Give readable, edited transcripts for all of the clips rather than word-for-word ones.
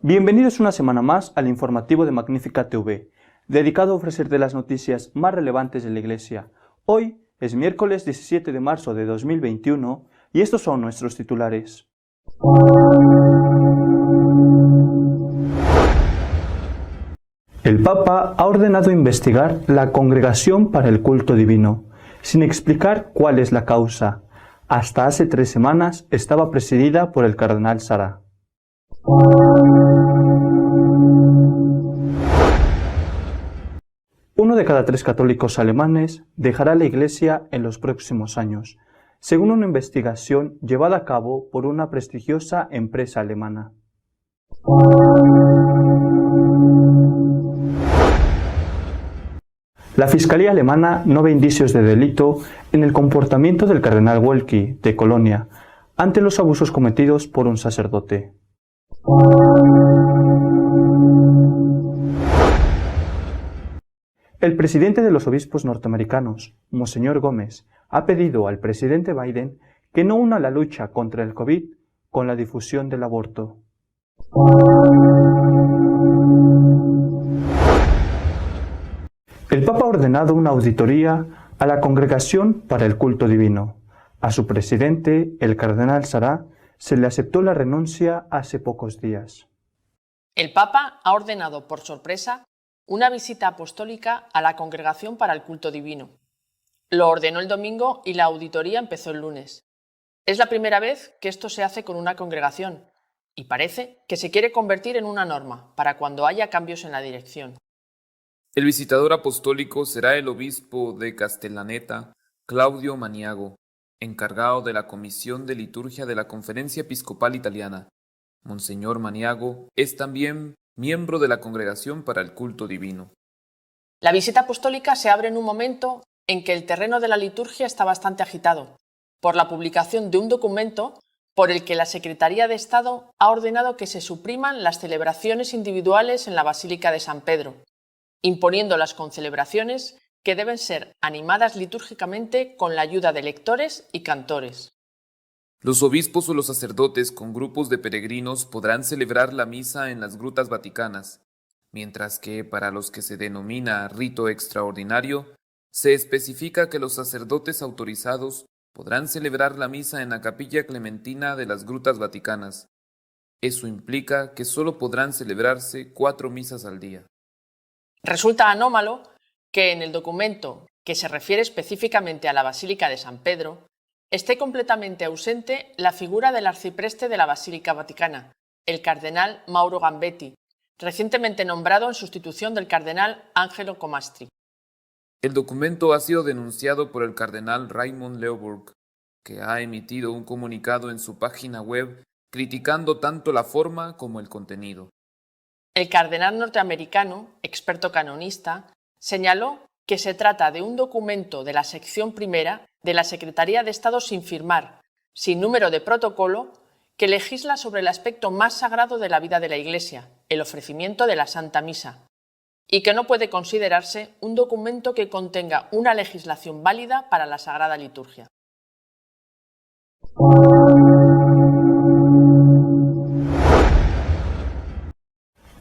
Bienvenidos una semana más al informativo de Magnífica TV, dedicado a ofrecerte las noticias más relevantes de la Iglesia. Hoy es miércoles 17 de marzo de 2021 y estos son nuestros titulares. El Papa ha ordenado investigar la Congregación para el Culto Divino, sin explicar cuál es la causa. Hasta hace 3 semanas estaba presidida por el cardenal Sará. Uno de cada 3 católicos alemanes dejará la Iglesia en los próximos años, según una investigación llevada a cabo por una prestigiosa empresa alemana. La Fiscalía alemana no ve indicios de delito en el comportamiento del cardenal Woelki, de Colonia, ante los abusos cometidos por un sacerdote. El presidente de los obispos norteamericanos, Monseñor Gómez, ha pedido al presidente Biden que no una la lucha contra el COVID con la difusión del aborto. El Papa ha ordenado una auditoría a la Congregación para el Culto Divino. A su presidente, el cardenal Sará, se le aceptó la renuncia hace pocos días. El Papa ha ordenado por sorpresa una visita apostólica a la Congregación para el Culto Divino. Lo ordenó el domingo y la auditoría empezó el lunes. Es la primera vez que esto se hace con una congregación y parece que se quiere convertir en una norma para cuando haya cambios en la dirección. El visitador apostólico será el obispo de Castellaneta, Claudio Maniago, encargado de la Comisión de Liturgia de la Conferencia Episcopal Italiana. Monseñor Maniago es también miembro de la Congregación para el Culto Divino. La visita apostólica se abre en un momento en que el terreno de la liturgia está bastante agitado, por la publicación de un documento por el que la Secretaría de Estado ha ordenado que se supriman las celebraciones individuales en la Basílica de San Pedro, imponiendo las concelebraciones que deben ser animadas litúrgicamente con la ayuda de lectores y cantores. Los obispos o los sacerdotes con grupos de peregrinos podrán celebrar la misa en las grutas vaticanas, mientras que para los que se denomina rito extraordinario, se especifica que los sacerdotes autorizados podrán celebrar la misa en la capilla clementina de las grutas vaticanas. Eso implica que solo podrán celebrarse 4 misas al día. Resulta anómalo que en el documento que se refiere específicamente a la Basílica de San Pedro esté completamente ausente la figura del arcipreste de la Basílica Vaticana, el cardenal Mauro Gambetti, recientemente nombrado en sustitución del cardenal Angelo Comastri. El documento ha sido denunciado por el cardenal Raymond Leoburg, que ha emitido un comunicado en su página web criticando tanto la forma como el contenido. El cardenal norteamericano, experto canonista, señaló que se trata de un documento de la sección primera de la Secretaría de Estado sin firmar, sin número de protocolo, que legisla sobre el aspecto más sagrado de la vida de la Iglesia, el ofrecimiento de la Santa Misa, y que no puede considerarse un documento que contenga una legislación válida para la Sagrada Liturgia.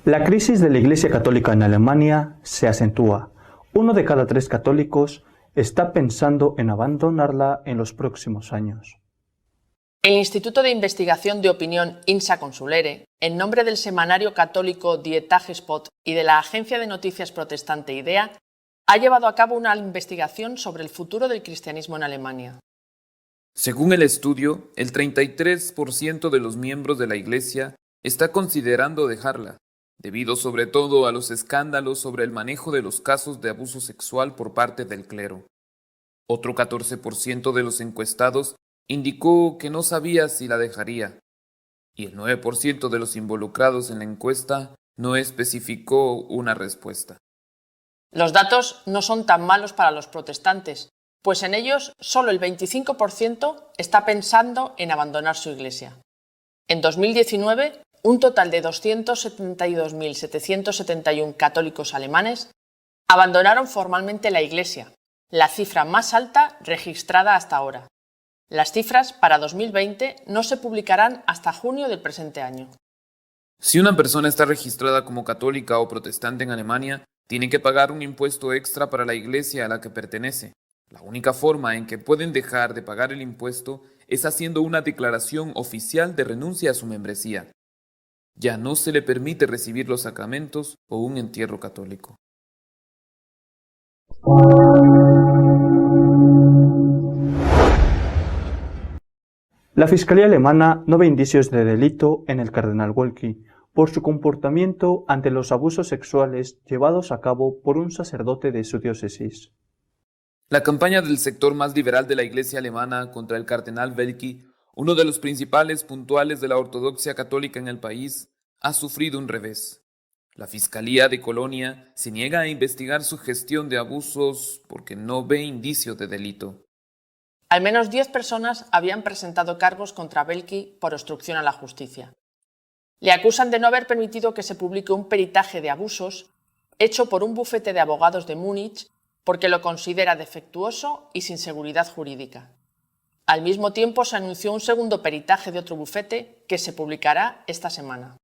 La crisis de la Iglesia Católica en Alemania se acentúa. 1 de cada 3 católicos está pensando en abandonarla en los próximos años. El Instituto de Investigación de Opinión INSA Consulere, en nombre del semanario católico Die Tagespost y de la agencia de noticias protestante IDEA, ha llevado a cabo una investigación sobre el futuro del cristianismo en Alemania. Según el estudio, el 33% de los miembros de la Iglesia está considerando dejarla, debido sobre todo a los escándalos sobre el manejo de los casos de abuso sexual por parte del clero. Otro 14% de los encuestados indicó que no sabía si la dejaría, y el 9% de los involucrados en la encuesta no especificó una respuesta. Los datos no son tan malos para los protestantes, pues en ellos solo el 25% está pensando en abandonar su iglesia. En 2019, un total de 272.771 católicos alemanes abandonaron formalmente la Iglesia, la cifra más alta registrada hasta ahora. Las cifras para 2020 no se publicarán hasta junio del presente año. Si una persona está registrada como católica o protestante en Alemania, tiene que pagar un impuesto extra para la iglesia a la que pertenece. La única forma en que pueden dejar de pagar el impuesto es haciendo una declaración oficial de renuncia a su membresía. Ya no se le permite recibir los sacramentos o un entierro católico. La Fiscalía alemana no ve indicios de delito en el cardenal Woelki por su comportamiento ante los abusos sexuales llevados a cabo por un sacerdote de su diócesis. La campaña del sector más liberal de la Iglesia alemana contra el cardenal Woelki, uno de los principales puntuales de la ortodoxia católica en el país, ha sufrido un revés. La Fiscalía de Colonia se niega a investigar su gestión de abusos porque no ve indicios de delito. Al menos 10 personas habían presentado cargos contra Woelki por obstrucción a la justicia. Le acusan de no haber permitido que se publique un peritaje de abusos hecho por un bufete de abogados de Múnich porque lo considera defectuoso y sin seguridad jurídica. Al mismo tiempo se anunció un segundo peritaje de otro bufete que se publicará esta semana.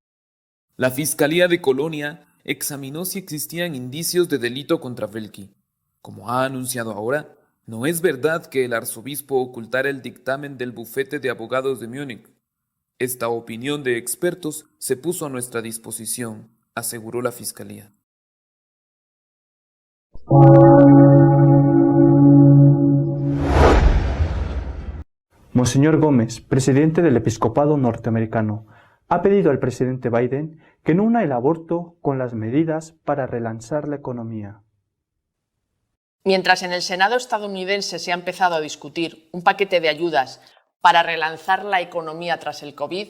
La Fiscalía de Colonia examinó si existían indicios de delito contra Woelki. Como ha anunciado ahora, no es verdad que el arzobispo ocultara el dictamen del bufete de abogados de Múnich. Esta opinión de expertos se puso a nuestra disposición, aseguró la Fiscalía. Monseñor Gómez, presidente del episcopado norteamericano, ha pedido al presidente Biden que no una el aborto con las medidas para relanzar la economía. Mientras en el Senado estadounidense se ha empezado a discutir un paquete de ayudas para relanzar la economía tras el COVID,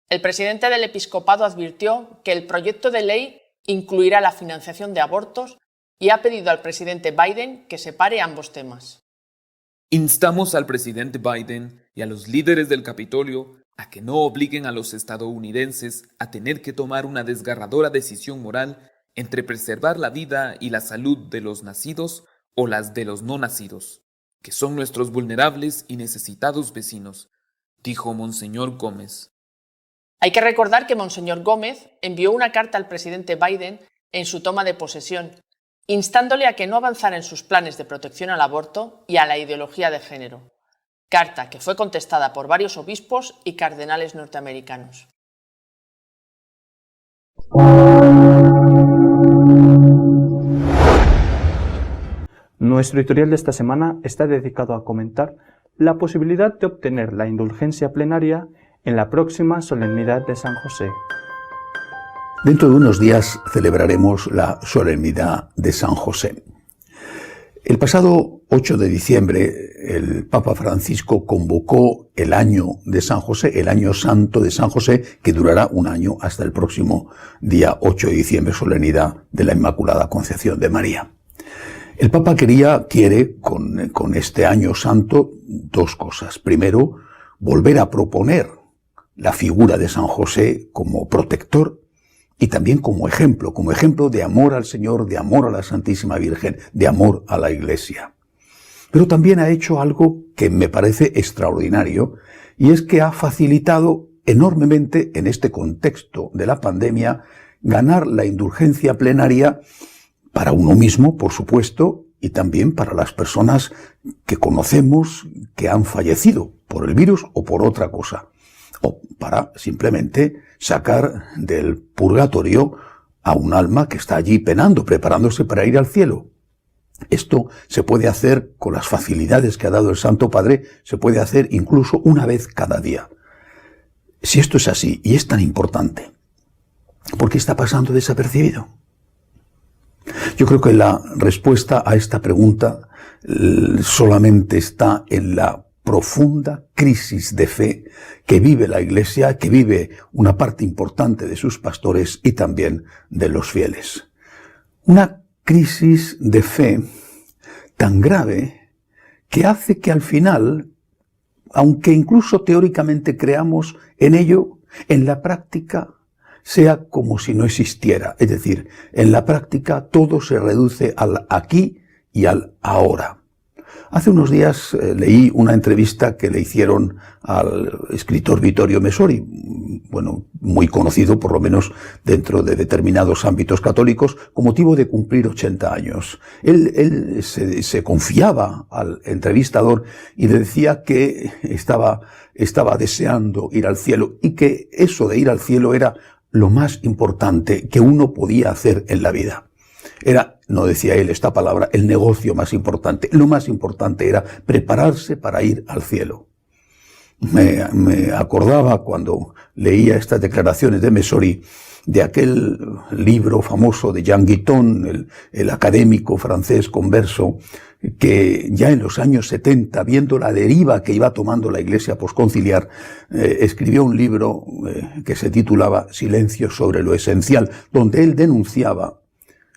el presidente del episcopado advirtió que el proyecto de ley incluirá la financiación de abortos y ha pedido al presidente Biden que separe ambos temas. Instamos al presidente Biden y a los líderes del Capitolio a que no obliguen a los estadounidenses a tener que tomar una desgarradora decisión moral entre preservar la vida y la salud de los nacidos o las de los no nacidos, que son nuestros vulnerables y necesitados vecinos, dijo Monseñor Gómez. Hay que recordar que Monseñor Gómez envió una carta al presidente Biden en su toma de posesión, instándole a que no avanzara en sus planes de protección al aborto y a la ideología de género. Carta que fue contestada por varios obispos y cardenales norteamericanos. Nuestro editorial de esta semana está dedicado a comentar la posibilidad de obtener la indulgencia plenaria en la próxima solemnidad de San José. Dentro de unos días celebraremos la solemnidad de San José. El pasado 8 de diciembre, el Papa Francisco convocó el año de San José, el año santo de San José, que durará un año hasta el próximo día 8 de diciembre, solemnidad de la Inmaculada Concepción de María. El Papa quiere con este año santo dos cosas. Primero, volver a proponer la figura de San José como protector y también como ejemplo de amor al Señor, de amor a la Santísima Virgen, de amor a la Iglesia. Pero también ha hecho algo que me parece extraordinario, y es que ha facilitado enormemente en este contexto de la pandemia ganar la indulgencia plenaria para uno mismo, por supuesto, y también para las personas que conocemos que han fallecido por el virus o por otra cosa, o para simplemente sacar del purgatorio a un alma que está allí penando, preparándose para ir al cielo. Esto se puede hacer con las facilidades que ha dado el Santo Padre, se puede hacer incluso una vez cada día. Si esto es así y es tan importante, ¿por qué está pasando desapercibido? Yo creo que la respuesta a esta pregunta solamente está en la profunda crisis de fe que vive la Iglesia, que vive una parte importante de sus pastores y también de los fieles. Una crisis de fe tan grave que hace que al final, aunque incluso teóricamente creamos en ello, en la práctica sea como si no existiera. Es decir, en la práctica todo se reduce al aquí y al ahora. Hace unos días leí una entrevista que le hicieron al escritor Vittorio Messori, bueno, muy conocido por lo menos dentro de determinados ámbitos católicos, con motivo de cumplir 80 años. Él se confiaba al entrevistador y le decía que estaba deseando ir al cielo y que eso de ir al cielo era lo más importante que uno podía hacer en la vida. Era, no decía él esta palabra, el negocio más importante. Lo más importante era prepararse para ir al cielo. Me acordaba cuando leía estas declaraciones de Messori de aquel libro famoso de Jean Guiton, el académico francés converso, que ya en los años 70, viendo la deriva que iba tomando la Iglesia posconciliar, escribió un libro que se titulaba Silencio sobre lo esencial, donde él denunciaba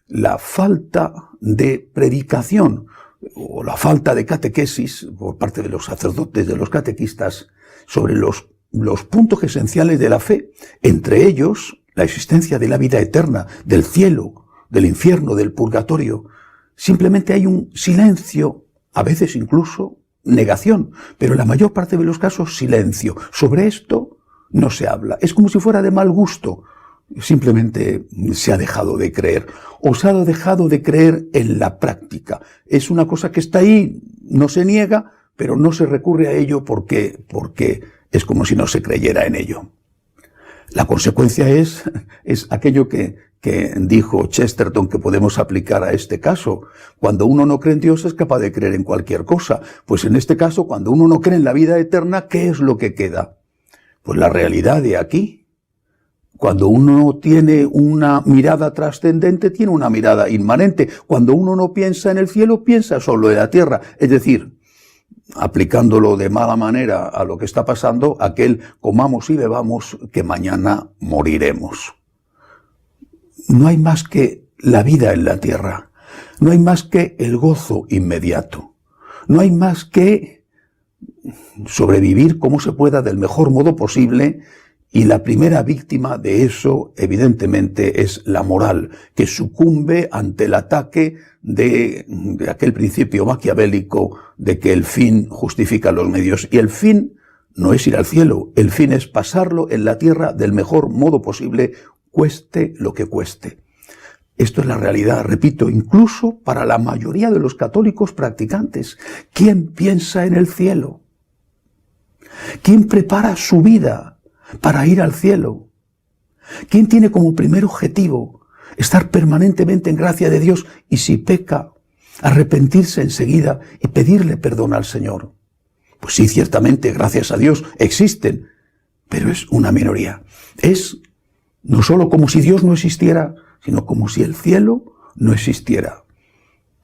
la falta de predicación o la falta de catequesis por parte de los sacerdotes, de los catequistas, sobre los puntos esenciales de la fe, entre ellos la existencia de la vida eterna, del cielo, del infierno, del purgatorio. Simplemente hay un silencio, a veces incluso negación, pero en la mayor parte de los casos silencio. Sobre esto no se habla. Es como si fuera de mal gusto. Simplemente se ha dejado de creer, o se ha dejado de creer en la práctica. Es una cosa que está ahí, no se niega, pero no se recurre a ello porque es como si no se creyera en ello. La consecuencia es aquello que dijo Chesterton que podemos aplicar a este caso. Cuando uno no cree en Dios es capaz de creer en cualquier cosa. Pues en este caso, cuando uno no cree en la vida eterna, ¿qué es lo que queda? Pues la realidad de aquí. Cuando uno tiene una mirada trascendente, tiene una mirada inmanente. Cuando uno no piensa en el cielo, piensa solo en la tierra. Es decir, aplicándolo de mala manera a lo que está pasando, aquel comamos y bebamos que mañana moriremos. No hay más que la vida en la tierra. No hay más que el gozo inmediato. No hay más que sobrevivir como se pueda del mejor modo posible. Y la primera víctima de eso, evidentemente, es la moral, que sucumbe ante el ataque de aquel principio maquiavélico de que el fin justifica los medios. Y el fin no es ir al cielo, el fin es pasarlo en la tierra del mejor modo posible, cueste lo que cueste. Esto es la realidad, repito, incluso para la mayoría de los católicos practicantes. ¿Quién piensa en el cielo? ¿Quién prepara su vida para ir al cielo? ¿Quién tiene como primer objetivo estar permanentemente en gracia de Dios y si peca, arrepentirse enseguida y pedirle perdón al Señor? Pues sí, ciertamente, gracias a Dios, existen, pero es una minoría. Es no solo como si Dios no existiera, sino como si el cielo no existiera,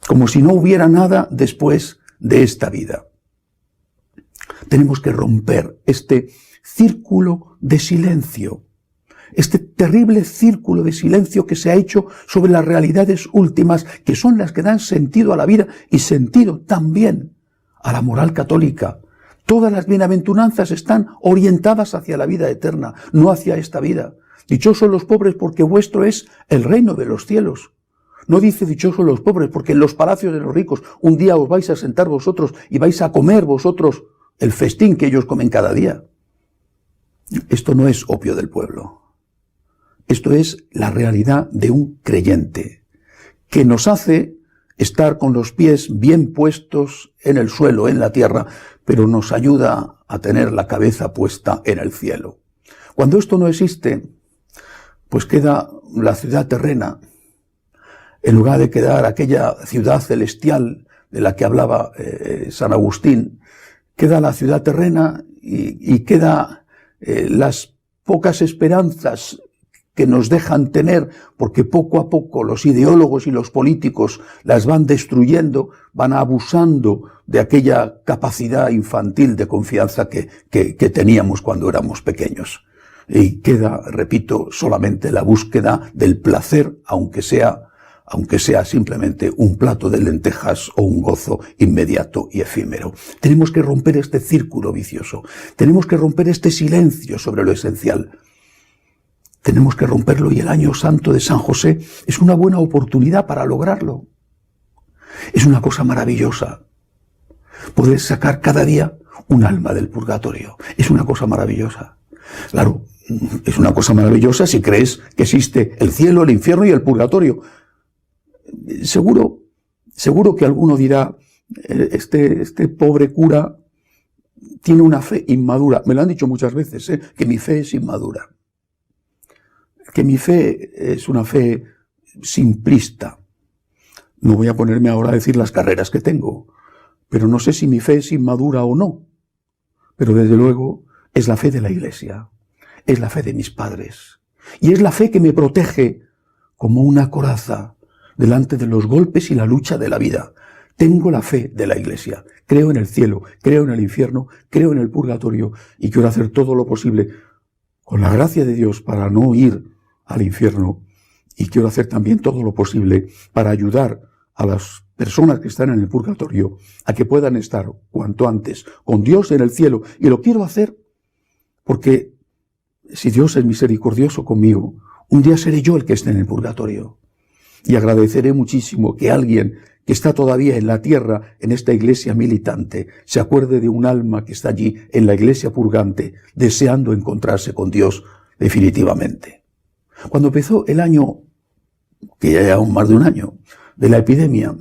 como si no hubiera nada después de esta vida. Tenemos que romper este círculo de silencio, este terrible círculo de silencio que se ha hecho sobre las realidades últimas, que son las que dan sentido a la vida y sentido también a la moral católica. Todas las bienaventuranzas están orientadas hacia la vida eterna, no hacia esta vida. Dichosos los pobres porque vuestro es el reino de los cielos. No dice dichosos los pobres porque en los palacios de los ricos un día os vais a sentar vosotros y vais a comer vosotros el festín que ellos comen cada día. Esto no es opio del pueblo. Esto es la realidad de un creyente que nos hace estar con los pies bien puestos en el suelo, en la tierra, pero nos ayuda a tener la cabeza puesta en el cielo. Cuando esto no existe, pues queda la ciudad terrena, en lugar de quedar aquella ciudad celestial de la que hablaba San Agustín, queda la ciudad terrena y queda las pocas esperanzas que nos dejan tener, porque poco a poco los ideólogos y los políticos las van destruyendo, van abusando de aquella capacidad infantil de confianza que teníamos cuando éramos pequeños. Y queda, repito, solamente la búsqueda del placer, aunque sea simplemente un plato de lentejas o un gozo inmediato y efímero. Tenemos que romper este círculo vicioso. Tenemos que romper este silencio sobre lo esencial. Tenemos que romperlo y el año santo de San José es una buena oportunidad para lograrlo. Es una cosa maravillosa. Puedes sacar cada día un alma del purgatorio. Es una cosa maravillosa. Claro, es una cosa maravillosa si crees que existe el cielo, el infierno y el purgatorio. Seguro que alguno dirá, este pobre cura tiene una fe inmadura. Me lo han dicho muchas veces, que mi fe es inmadura. Que mi fe es una fe simplista. No voy a ponerme ahora a decir las carreras que tengo, pero no sé si mi fe es inmadura o no. Pero desde luego es la fe de la Iglesia, es la fe de mis padres, y es la fe que me protege como una coraza delante de los golpes y la lucha de la vida. Tengo la fe de la Iglesia, creo en el cielo, creo en el infierno, creo en el purgatorio, y quiero hacer todo lo posible con la gracia de Dios para no ir al infierno, y quiero hacer también todo lo posible para ayudar a las personas que están en el purgatorio a que puedan estar cuanto antes con Dios en el cielo. Y lo quiero hacer porque si Dios es misericordioso conmigo, un día seré yo el que esté en el purgatorio. Y agradeceré muchísimo que alguien que está todavía en la tierra, en esta iglesia militante, se acuerde de un alma que está allí en la iglesia purgante, deseando encontrarse con Dios definitivamente. Cuando empezó el año, que ya lleva más de un año, de la epidemia,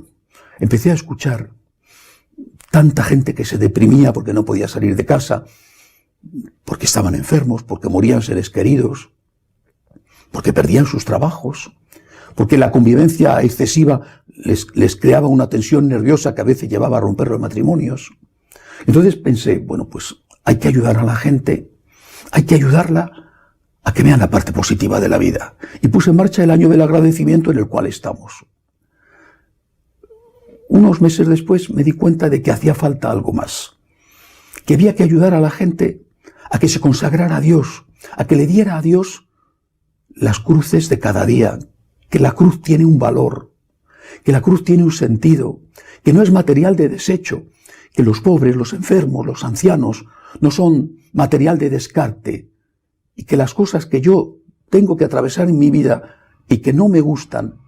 empecé a escuchar tanta gente que se deprimía porque no podía salir de casa, porque estaban enfermos, porque morían seres queridos, porque perdían sus trabajos, porque la convivencia excesiva les creaba una tensión nerviosa que a veces llevaba a romper los matrimonios. Entonces pensé, bueno, pues hay que ayudar a la gente, hay que ayudarla a que vean la parte positiva de la vida. Y puse en marcha el año del agradecimiento en el cual estamos. Unos meses después me di cuenta de que hacía falta algo más, que había que ayudar a la gente a que se consagrara a Dios, a que le diera a Dios las cruces de cada día, que la cruz tiene un valor, que la cruz tiene un sentido, que no es material de desecho, que los pobres, los enfermos, los ancianos no son material de descarte, y que las cosas que yo tengo que atravesar en mi vida y que no me gustan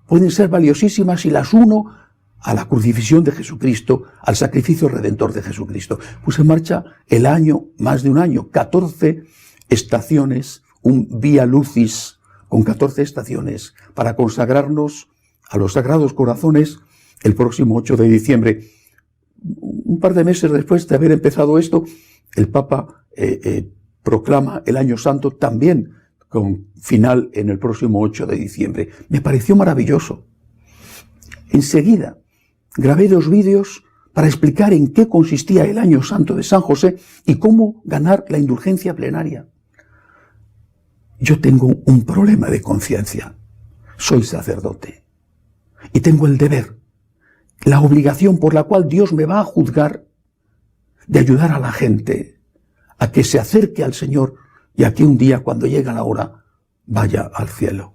pueden ser valiosísimas si las uno a la crucifixión de Jesucristo, al sacrificio redentor de Jesucristo. Puse en marcha el año, más de un año, 14 estaciones, un Vía Lucis con 14 estaciones para consagrarnos a los Sagrados Corazones el próximo 8 de diciembre. Un par de meses después de haber empezado esto, el Papa proclama el Año Santo también con final en el próximo 8 de diciembre. Me pareció maravilloso. Enseguida grabé 2 vídeos para explicar en qué consistía el Año Santo de San José y cómo ganar la indulgencia plenaria. Yo tengo un problema de conciencia. Soy sacerdote y tengo el deber, la obligación por la cual Dios me va a juzgar de ayudar a la gente a que se acerque al Señor y a que un día, cuando llega la hora, vaya al cielo.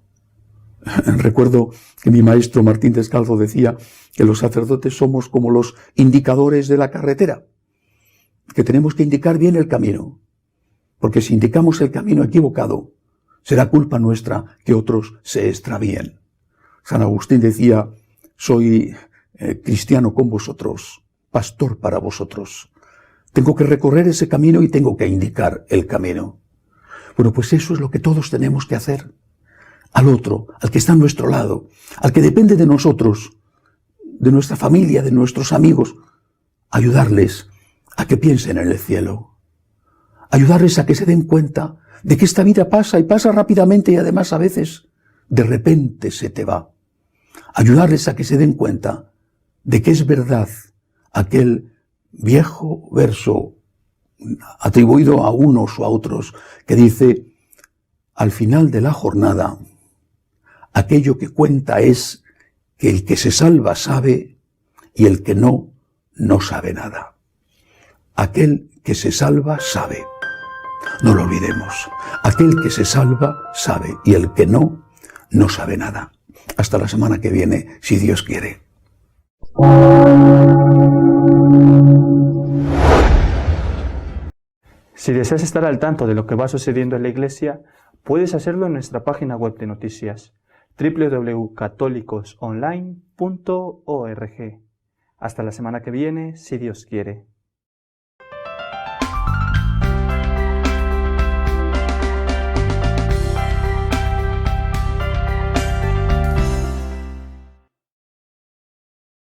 Recuerdo que mi maestro Martín Descalzo decía que los sacerdotes somos como los indicadores de la carretera, que tenemos que indicar bien el camino, porque si indicamos el camino equivocado, será culpa nuestra que otros se extravíen. San Agustín decía, soy cristiano con vosotros, pastor para vosotros. Tengo que recorrer ese camino y tengo que indicar el camino. Bueno, pues eso es lo que todos tenemos que hacer. Al otro, al que está a nuestro lado, al que depende de nosotros, de nuestra familia, de nuestros amigos, ayudarles a que piensen en el cielo, ayudarles a que se den cuenta de que esta vida pasa y pasa rápidamente y además a veces de repente se te va. Ayudarles a que se den cuenta de que es verdad aquel viejo verso atribuido a unos o a otros que dice, al final de la jornada, aquello que cuenta es que el que se salva sabe y el que no, no sabe nada. Aquel que se salva sabe. No lo olvidemos. Aquel que se salva sabe y el que no, no sabe nada. Hasta la semana que viene, si Dios quiere. Si deseas estar al tanto de lo que va sucediendo en la Iglesia, puedes hacerlo en nuestra página web de noticias www.católicosonline.org. Hasta la semana que viene, si Dios quiere.